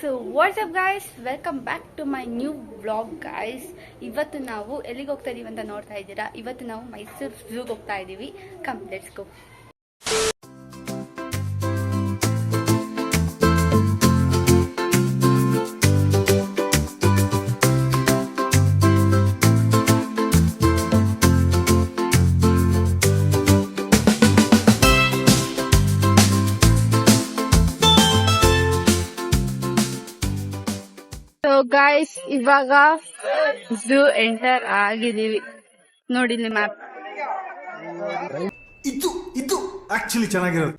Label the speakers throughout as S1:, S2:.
S1: So what's up guys, welcome back to my new vlog guys. ಇವತ್ತು ನಾವು ಎಲ್ಲಿಗೆ ಹೋಗ್ತಾ ಇದೀವಿ ಅಂತ ನೋಡ್ತಾ ಇದ್ದೀರಾ. ಇವತ್ತು ನಾವು ಮೈಸೂರು ಝೂಗೆ ಹೋಗ್ತಾ ಇದ್ದೀವಿ. Come let's go. So guys, ಇವಾಗ ಝೂ ಎಂಟರ್ ಆಗಿದೀವಿ. ನೋಡಿ ಇಲ್ಲಿ ಮ್ಯಾಪ್.
S2: ಇದು ಆಕ್ಚುಲಿ ಚೆನ್ನಾಗಿರೋದು.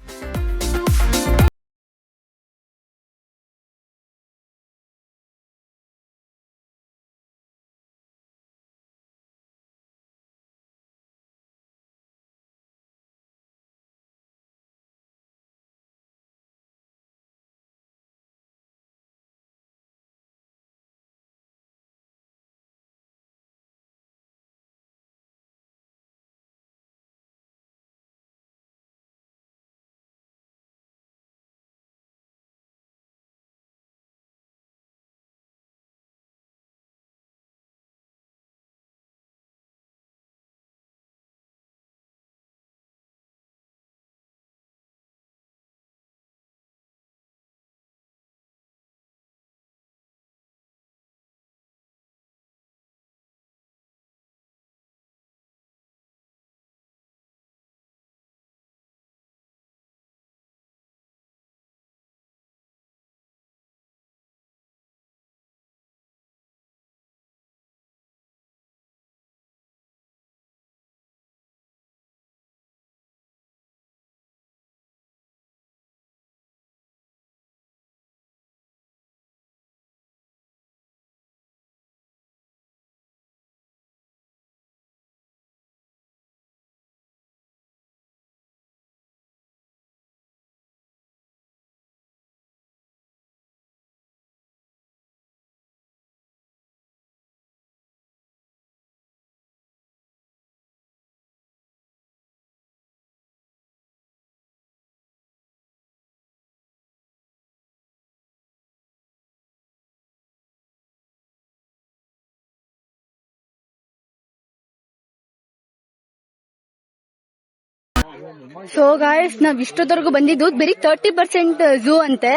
S1: ಸೊ ಗಾಯ್ಸ್, ನಾವ್ ಇಷ್ಟೊತ್ತವರೆಗೂ ಬಂದಿದ್ದು ಬರೀ 30% ಝೂ ಅಂತೆ.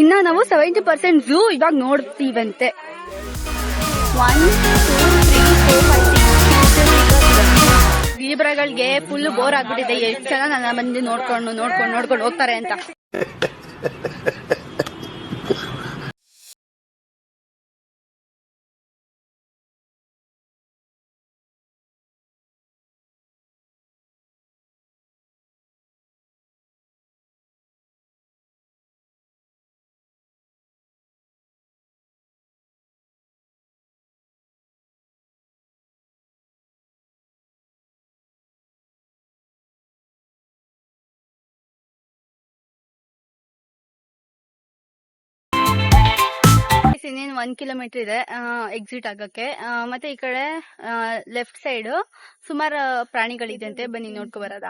S1: ಇನ್ನ ನಾವು 70% ಝೂ ಇವಾಗ ನೋಡ್ತೀವಂತೆ. 1 2 3 4 5 6 ಜೀಬ್ರಾಗಳಿಗೆ ಫುಲ್ ಬೋರ್ ಆಗ್ಬಿಟ್ಟಿದೆ. ಎಷ್ಟು ಜನ ನನ್ನ ಬಂದು ನೋಡ್ಕೊಂಡು ಹೋಗ್ತಾರೆ ಅಂತ. ಇನ್ನೇನು 1 ಕಿಲೋಮೀಟರ್ ಇದೆ ಎಕ್ಸಿಟ್ ಆಗಕ್ಕೆ. ಮತ್ತೆ ಈ ಕಡೆ ಲೆಫ್ಟ್ ಸೈಡ್ ಸುಮಾರು ಪ್ರಾಣಿಗಳಿದೆ. ಬನ್ನಿ ನೋಡ್ಕೊ ಬರೋದ.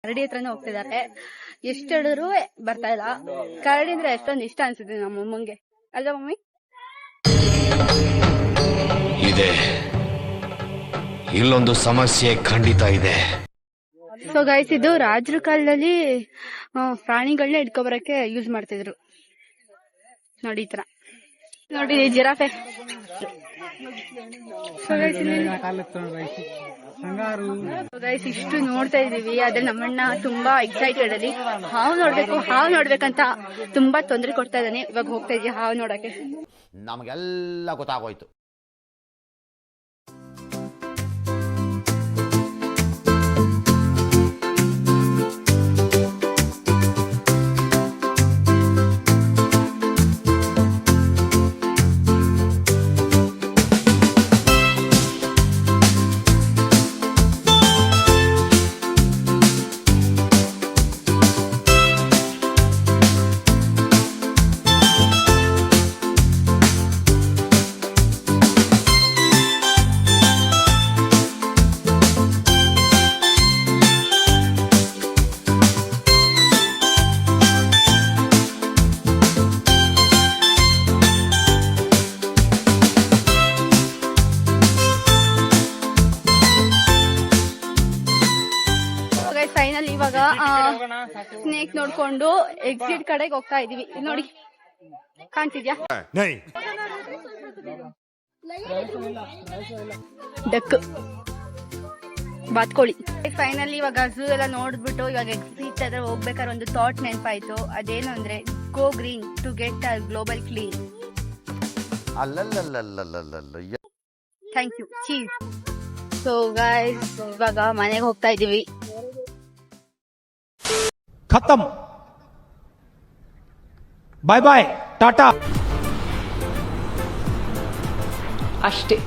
S1: ಕರಡಿ ಹತ್ರನೇ ಹೋಗ್ತಿದ್ದಾರೆ. ಎಷ್ಟು ಹೇಳಿದ್ರು ಬರ್ತಾ ಇಲ್ಲ. ಕರಡಿ ಅಂದ್ರೆ ಎಷ್ಟೊಂದು ಇಷ್ಟ ಅನ್ಸುತ್ತೆ ನಮ್ಮ ಅಮ್ಮಂಗೆ, ಅಲ್ವಾ ಮಮ್ಮಿ?
S3: ಇದೆ, ಇಲ್ಲೊಂದು ಸಮಸ್ಯೆ ಖಂಡಿತ ಇದೆ.
S1: ಸೊ ಗೈಸ್, ಇದು ರಾಜರ ಕಾಲದಲ್ಲಿ ಪ್ರಾಣಿಗಳನ್ನ ಇಟ್ಕೊಬರಕ್ಕೆ ಯೂಸ್ ಮಾಡ್ತಿದ್ರು. ನೋಡಿ ಈ ತರ. ನೋಡಿ ಜಿರಾಫೆ. ಗೈಸ್, ಇಷ್ಟು ನೋಡ್ತಾ ಇದೀವಿ. ಆದ್ರೆ ನಮ್ಮಣ್ಣ ತುಂಬಾ ಎಕ್ಸೈಟೆಡ್ ಅಲ್ಲಿ ಹಾವು ನೋಡ್ಬೇಕಂತ ತುಂಬಾ ತೊಂದರೆ ಕೊಡ್ತಾ ಇದ್ದಾನೆ. ಇವಾಗ ಹೋಗ್ತಾ ಇದೀವಿ ಹಾವು ನೋಡಕ್ಕೆ.
S3: ನಮಗೆಲ್ಲ ಗೊತ್ತಾಗೋಯ್ತು.
S1: ಗೈಸ್ ಫೈನಲ್ ಇವಾಗ ಸ್ನೇಕ್ ನೋಡ್ಕೊಂಡು ಎಕ್ಸಿಟ್ ಕಡೆಗೆ ಹೋಗ್ತಾ ಇದೀವಿ. ಇಲ್ಲಿ ನೋಡಿ, ಕಾಣ್ತಿದ್ಯಾ? ಡಕ್ ಬಾತ್ಕೋಳಿ. ಫೈನಲಿ ಇವಾಗ ಝೂ ಎಲ್ಲ ನೋಡ್ಬಿಟ್ಟು ಇವಾಗ ಎಕ್ಸಿಟ್ ಹತ್ರ ಹೋಗ್ಬೇಕಾದ್ರೆ ಒಂದು ಥಾಟ್ ನೆನಪಾಯ್ತು. ಅದೇನು ಅಂದ್ರೆ go green to get a global clean. Thank you, cheese. So guys ಇವಾಗ ಮನೆಗೆ ಹೋಗ್ತಾ ಇದೀವಿ.
S4: ಖತಮ್, ಬಾಯ್ ಬಾಯ್, ಟಾಟಾ.
S5: ಅಷ್ಟೇ.